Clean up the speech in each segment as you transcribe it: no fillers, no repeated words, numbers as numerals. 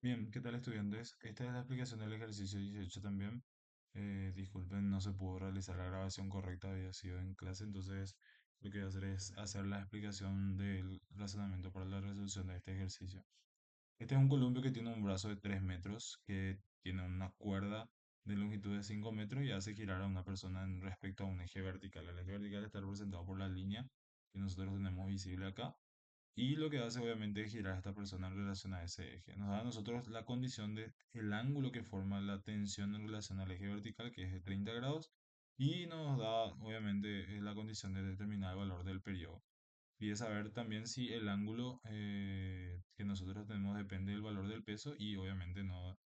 Bien, ¿qué tal estudiantes? Esta es la explicación del ejercicio 18 también. Disculpen, no se pudo realizar la grabación correcta, había sido en clase, entonces lo que voy a hacer es hacer la explicación del razonamiento para la resolución de este ejercicio. Este es un columpio que tiene un brazo de 3 metros, que tiene una cuerda de longitud de 5 metros y hace girar a una persona en respecto a un eje vertical. El eje vertical está representado por la línea que nosotros tenemos visible acá. Y lo que hace obviamente es girar a esta persona en relación a ese eje. Nos da a nosotros la condición de el ángulo que forma la tensión en relación al eje vertical, que es de 30 grados. Y nos da obviamente la condición de determinar el valor del periodo. Pide saber también si el ángulo que nosotros tenemos depende del valor del peso y obviamente no,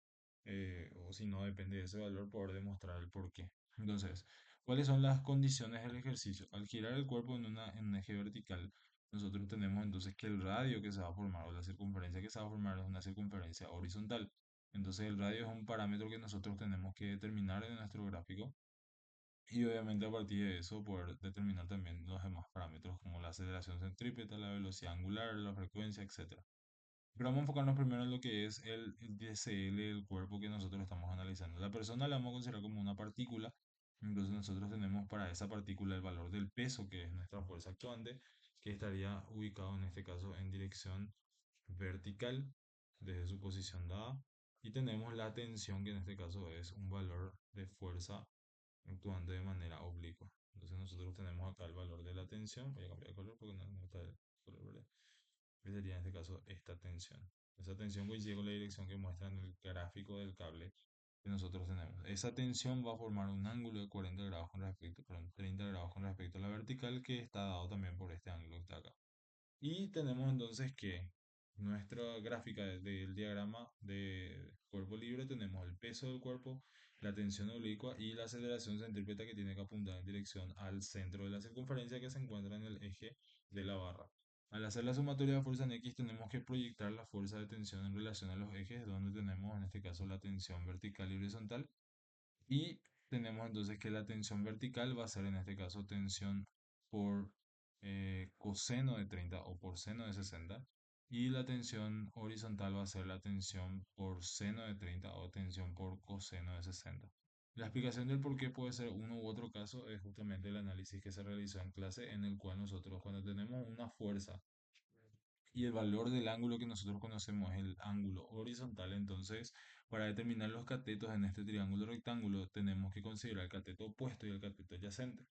o si no depende de ese valor, poder demostrar el por qué. Entonces, ¿cuáles son las condiciones del ejercicio? Al girar el cuerpo en un eje vertical, nosotros tenemos entonces que el radio que se va a formar o la circunferencia que se va a formar es una circunferencia horizontal. Entonces, el radio es un parámetro que nosotros tenemos que determinar en nuestro gráfico y obviamente a partir de eso poder determinar también los demás parámetros como la aceleración centrípeta, la velocidad angular, la frecuencia, etcétera. Pero vamos a enfocarnos primero en lo que es el DSL del cuerpo que nosotros estamos analizando. La persona la vamos a considerar como una partícula. Entonces nosotros tenemos para esa partícula el valor del peso, que es nuestra fuerza actuante, que estaría ubicado en este caso en dirección vertical desde su posición dada. Y tenemos la tensión, que en este caso es un valor de fuerza actuando de manera oblicua. Entonces nosotros tenemos acá el valor de la tensión. Voy a cambiar de color porque no me gusta el color verde. Que sería en este caso esta tensión. Esa tensión coincide con la dirección que muestra en el gráfico del cable que nosotros tenemos. Esa tensión va a formar un ángulo de 40 grados con respecto, perdón, 30 grados con respecto a la vertical, que está dado también por este ángulo que está acá. Y tenemos entonces que nuestra gráfica del diagrama de cuerpo libre tenemos el peso del cuerpo, la tensión oblicua y la aceleración centrípeta, que tiene que apuntar en dirección al centro de la circunferencia, que se encuentra en el eje de la barra. Al hacer la sumatoria de fuerza en X tenemos que proyectar la fuerza de tensión en relación a los ejes, donde tenemos en este caso la tensión vertical y horizontal. Y tenemos entonces que la tensión vertical va a ser en este caso tensión por coseno de 30 o por seno de 60. Y la tensión horizontal va a ser la tensión por seno de 30 o tensión por coseno de 60. La explicación del por qué puede ser uno u otro caso es justamente el análisis que se realizó en clase, en el cual nosotros, cuando tenemos una fuerza y el valor del ángulo que nosotros conocemos es el ángulo horizontal. Entonces, para determinar los catetos en este triángulo rectángulo, tenemos que considerar el cateto opuesto y el cateto adyacente.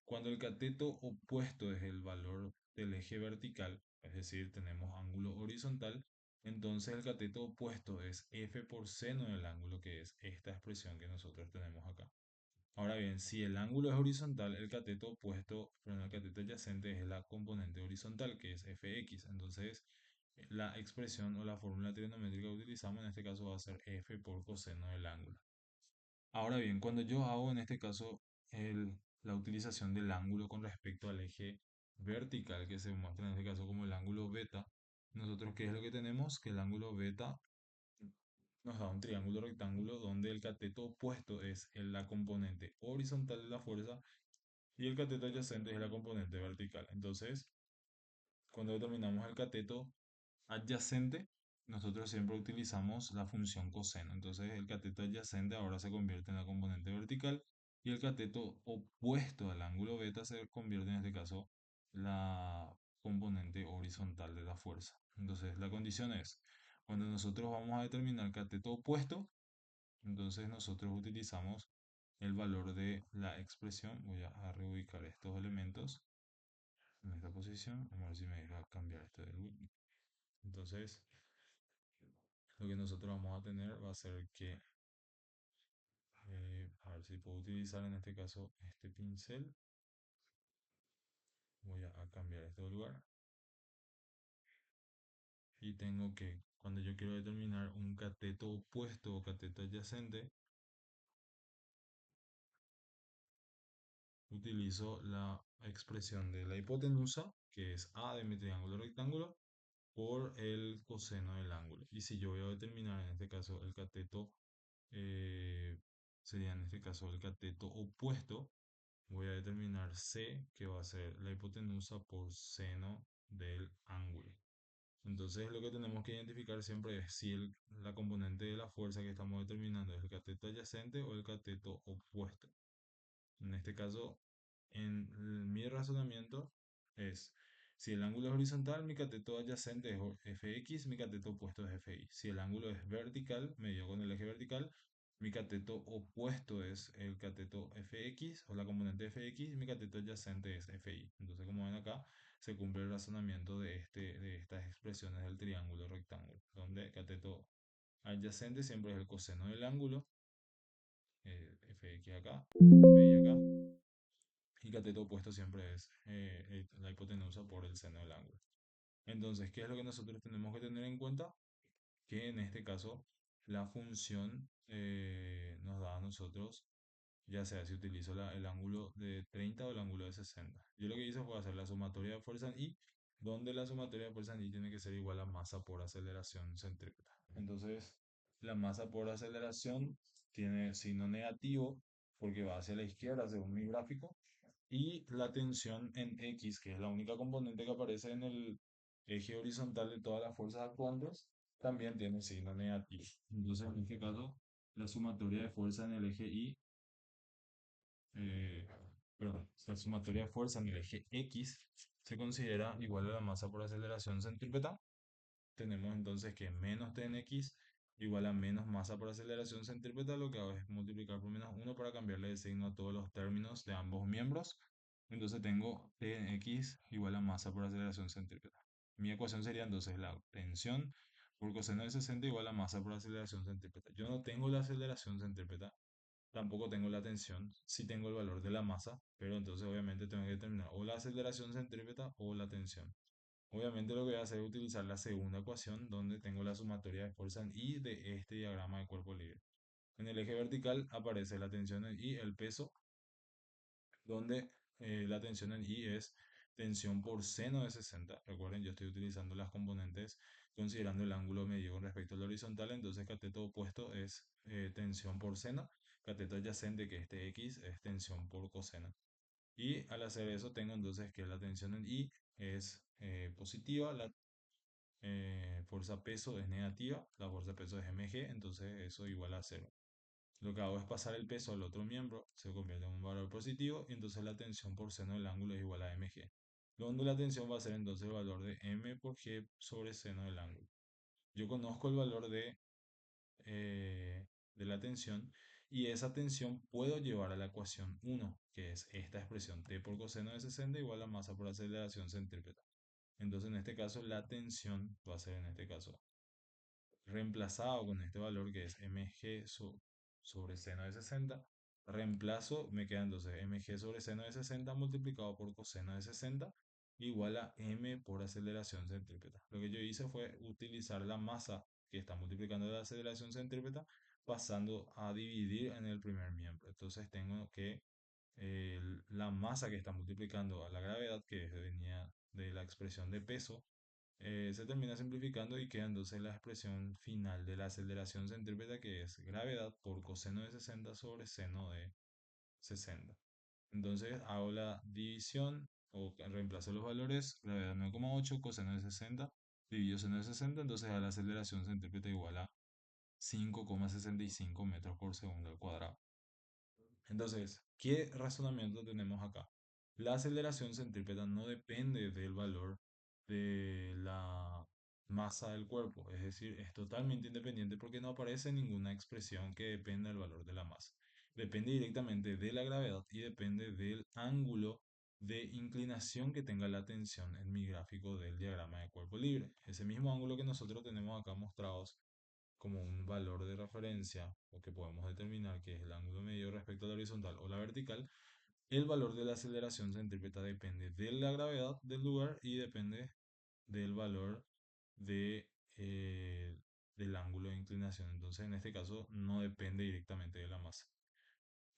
Cuando el cateto opuesto es el valor del eje vertical, es decir, tenemos ángulo horizontal, entonces el cateto opuesto es f por seno del ángulo, que es esta expresión que nosotros tenemos acá. Ahora bien, si el ángulo es horizontal, el cateto opuesto, perdón, el cateto adyacente es la componente horizontal, que es fx. Entonces, la expresión o la fórmula trigonométrica que utilizamos en este caso va a ser f por coseno del ángulo. Ahora bien, cuando yo hago en este caso la utilización del ángulo con respecto al eje vertical, que se muestra en este caso como el ángulo beta, nosotros, ¿qué es lo que tenemos? Que el ángulo beta nos da un triángulo rectángulo donde el cateto opuesto es la componente horizontal de la fuerza y el cateto adyacente es la componente vertical. Entonces, cuando determinamos el cateto adyacente, nosotros siempre utilizamos la función coseno. Entonces, el cateto adyacente ahora se convierte en la componente vertical y el cateto opuesto al ángulo beta se convierte en este caso la componente horizontal de la fuerza. Entonces, la condición es, cuando nosotros vamos a determinar el cateto opuesto, entonces nosotros utilizamos el valor de la expresión. Voy a reubicar estos elementos en esta posición. Vamos a ver si me deja cambiar esto del width. Entonces, lo que nosotros vamos a tener va a ser que, a ver si puedo utilizar en este caso este pincel. Voy a cambiar esto de lugar. Y tengo que, cuando yo quiero determinar un cateto opuesto o cateto adyacente, utilizo la expresión de la hipotenusa, que es A de mi triángulo rectángulo, por el coseno del ángulo. Y si yo voy a determinar en este caso el cateto, eh, sería en este caso el cateto opuesto, voy a determinar C, que va a ser la hipotenusa por seno del ángulo. Entonces lo que tenemos que identificar siempre es si la componente de la fuerza que estamos determinando es el cateto adyacente o el cateto opuesto. En este caso, mi razonamiento es, si el ángulo es horizontal, mi cateto adyacente es Fx, mi cateto opuesto es Fy. Si el ángulo es vertical, medido con el eje vertical, mi cateto opuesto es el cateto Fx o la componente Fx y mi cateto adyacente es Fy. Entonces, como ven acá, se cumple el razonamiento de estas expresiones del triángulo rectángulo, donde el cateto adyacente siempre es el coseno del ángulo, Fx acá, Fy acá, y cateto opuesto siempre es la hipotenusa por el seno del ángulo. Entonces, ¿qué es lo que nosotros tenemos que tener en cuenta? Que en este caso la función nos da a nosotros, ya sea si utilizo el ángulo de 30 o el ángulo de 60. Yo lo que hice fue hacer la sumatoria de fuerza en I, donde la sumatoria de fuerza en I tiene que ser igual a masa por aceleración centrípeta. Entonces, la masa por aceleración tiene signo negativo porque va hacia la izquierda según mi gráfico, y la tensión en X, que es la única componente que aparece en el eje horizontal de todas las fuerzas actuantes, también tiene signo negativo. Entonces, en este caso, la sumatoria de fuerza en el eje Y, eh, perdón, la sumatoria de fuerza en el eje X se considera igual a la masa por aceleración centrípeta. Tenemos entonces que menos Tnx igual a menos masa por aceleración centrípeta, lo que hago es multiplicar por menos 1 para cambiarle de signo a todos los términos de ambos miembros. Entonces tengo Tnx igual a masa por aceleración centrípeta. Mi ecuación sería entonces la tensión por coseno de 60 igual a masa por aceleración centrípeta. Yo no tengo la aceleración centrípeta, tampoco tengo la tensión, sí tengo el valor de la masa, pero entonces obviamente tengo que determinar o la aceleración centrípeta o la tensión. Obviamente lo que voy a hacer es utilizar la segunda ecuación donde tengo la sumatoria de fuerza en I de este diagrama de cuerpo libre. En el eje vertical aparece la tensión en I, el peso, donde la tensión en I es tensión por seno de 60. Recuerden, yo estoy utilizando las componentes considerando el ángulo medido con respecto al horizontal, entonces cateto opuesto es tensión por seno, cateto adyacente, que es Tx, es tensión por coseno. Y al hacer eso tengo entonces que la tensión en I es positiva, la fuerza peso es negativa, la fuerza peso es mg, entonces eso igual a cero. Lo que hago es pasar el peso al otro miembro, se convierte en un valor positivo y entonces la tensión por seno del ángulo es igual a mg, donde la tensión va a ser entonces el valor de m por g sobre seno del ángulo. Yo conozco el valor de la tensión y esa tensión puedo llevar a la ecuación 1, que es esta expresión t por coseno de 60 igual a masa por aceleración centrípeta. Entonces en este caso la tensión va a ser en este caso reemplazado con este valor que es mg sobre seno de 60. Reemplazo, me queda entonces mg sobre seno de 60 multiplicado por coseno de 60 igual a m por aceleración centrípeta. Lo que yo hice fue utilizar la masa que está multiplicando la aceleración centrípeta pasando a dividir en el primer miembro. Entonces tengo que la masa que está multiplicando a la gravedad, que venía de la expresión de peso, se termina simplificando y queda entonces la expresión final de la aceleración centrípeta, que es gravedad por coseno de 60 sobre seno de 60. Entonces hago la división o reemplazo los valores, gravedad 9,8, coseno de 60, dividido seno de 60, entonces a la aceleración centrípeta igual a 5,65 metros por segundo al cuadrado. Entonces, ¿qué razonamiento tenemos acá? La aceleración centrípeta no depende del valor de la masa del cuerpo, es decir, es totalmente independiente porque no aparece ninguna expresión que dependa del valor de la masa. Depende directamente de la gravedad y depende del ángulo de inclinación que tenga la tensión en mi gráfico del diagrama de cuerpo libre. Ese mismo ángulo que nosotros tenemos acá mostrados como un valor de referencia o que podemos determinar que es el ángulo medio respecto a la horizontal o la vertical, el valor de la aceleración centrípeta depende de la gravedad del lugar y depende del valor de, eh, del ángulo de inclinación. Entonces, en este caso, no depende directamente de la masa.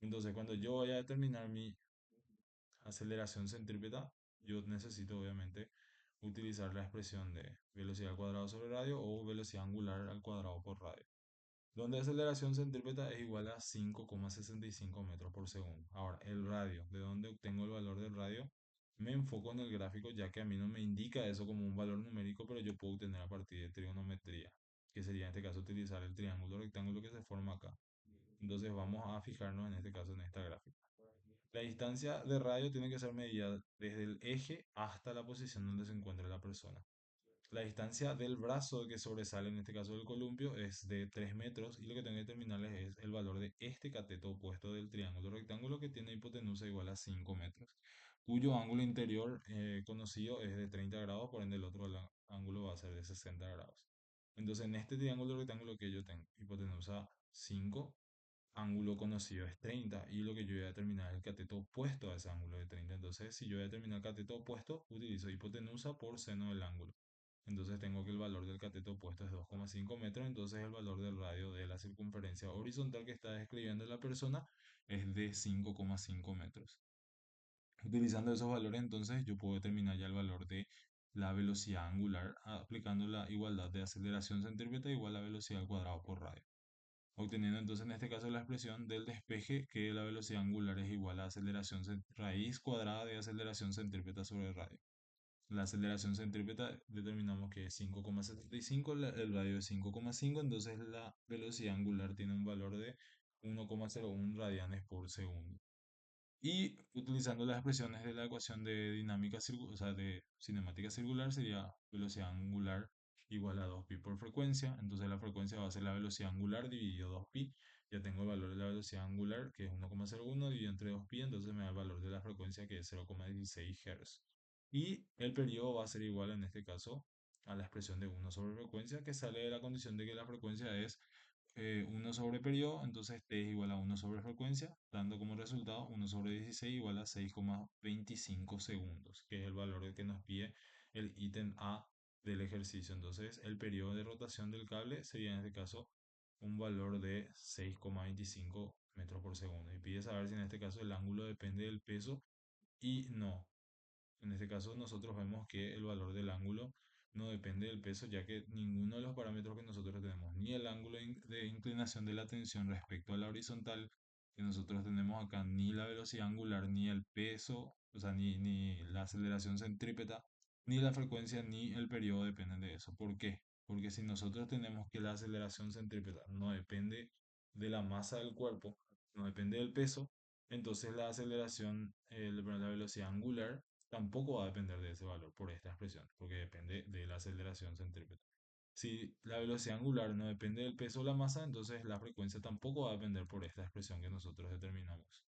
Entonces, cuando yo voy a determinar mi aceleración centrípeta, yo necesito obviamente utilizar la expresión de velocidad al cuadrado sobre radio o velocidad angular al cuadrado por radio, donde aceleración centrípeta es igual a 5,65 metros por segundo. Ahora, el radio, ¿de dónde obtengo el valor del radio? me enfoco en el gráfico ya que a mí no me indica eso como un valor numérico, pero yo puedo obtener a partir de trigonometría, que sería en este caso utilizar el triángulo rectángulo que se forma acá. Entonces vamos a fijarnos en este caso en esta gráfica. La distancia de radio tiene que ser medida desde el eje hasta la posición donde se encuentra la persona. La distancia del brazo que sobresale, en este caso del columpio, es de 3 metros y lo que tengo que determinar es el valor de este cateto opuesto del triángulo rectángulo que tiene hipotenusa igual a 5 metros, cuyo ángulo interior conocido es de 30 grados, por ende el otro ángulo va a ser de 60 grados. Entonces en este triángulo rectángulo que yo tengo, hipotenusa 5, ángulo conocido es 30 y lo que yo voy a determinar es el cateto opuesto a ese ángulo de 30. Entonces, si yo voy a determinar el cateto opuesto, utilizo hipotenusa por seno del ángulo. Entonces tengo que el valor del cateto opuesto es 2,5 metros, entonces el valor del radio de la circunferencia horizontal que está describiendo la persona es de 5,5 metros. Utilizando esos valores, entonces yo puedo determinar ya el valor de la velocidad angular aplicando la igualdad de aceleración centrípeta igual a velocidad al cuadrado por radio, obteniendo entonces en este caso la expresión del despeje que la velocidad angular es igual a aceleración raíz cuadrada de aceleración centrípeta sobre radio. La aceleración centrípeta determinamos que es 5,75, el radio es 5,5, entonces la velocidad angular tiene un valor de 1,01 radianes por segundo. Y utilizando las expresiones de la ecuación de dinámica circular, o sea, de cinemática circular, sería velocidad angular igual a 2pi por frecuencia. Entonces la frecuencia va a ser la velocidad angular dividido 2pi. Ya tengo el valor de la velocidad angular, que es 1,01 dividido entre 2pi, entonces me da el valor de la frecuencia, que es 0,16 Hz. Y el periodo va a ser igual en este caso a la expresión de 1 sobre frecuencia, que sale de la condición de que la frecuencia es 1 sobre periodo, entonces t es igual a 1 sobre frecuencia, dando como resultado 1 sobre 16 igual a 6,25 segundos, que es el valor que nos pide el ítem A del ejercicio. Entonces, el periodo de rotación del cable sería en este caso un valor de 6,25 metros por segundo. Y pide saber si en este caso el ángulo depende del peso y no. En este caso nosotros vemos que el valor del ángulo no depende del peso, ya que ninguno de los parámetros que nosotros tenemos, ni el ángulo de inclinación de la tensión respecto a la horizontal que nosotros tenemos acá, ni la velocidad angular, ni el peso, o sea, ni la aceleración centrípeta, ni la frecuencia, ni el periodo dependen de eso. ¿Por qué? Porque si nosotros tenemos que la aceleración centrípeta no depende de la masa del cuerpo, no depende del peso, entonces la aceleración, perdón, la velocidad angular tampoco va a depender de ese valor por esta expresión, porque depende de la aceleración centrípeta. Si la velocidad angular no depende del peso o la masa, entonces la frecuencia tampoco va a depender por esta expresión que nosotros determinamos,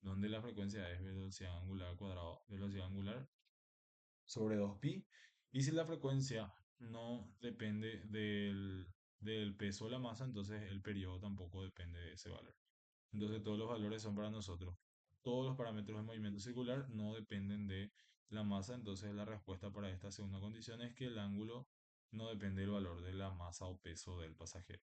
donde la frecuencia es velocidad angular al cuadrado, velocidad angular sobre 2pi, y si la frecuencia no depende del peso o la masa, entonces el periodo tampoco depende de ese valor. Entonces todos los valores son para nosotros. Todos los parámetros del movimiento circular no dependen de la masa, entonces la respuesta para esta segunda condición es que el ángulo no depende del valor de la masa o peso del pasajero.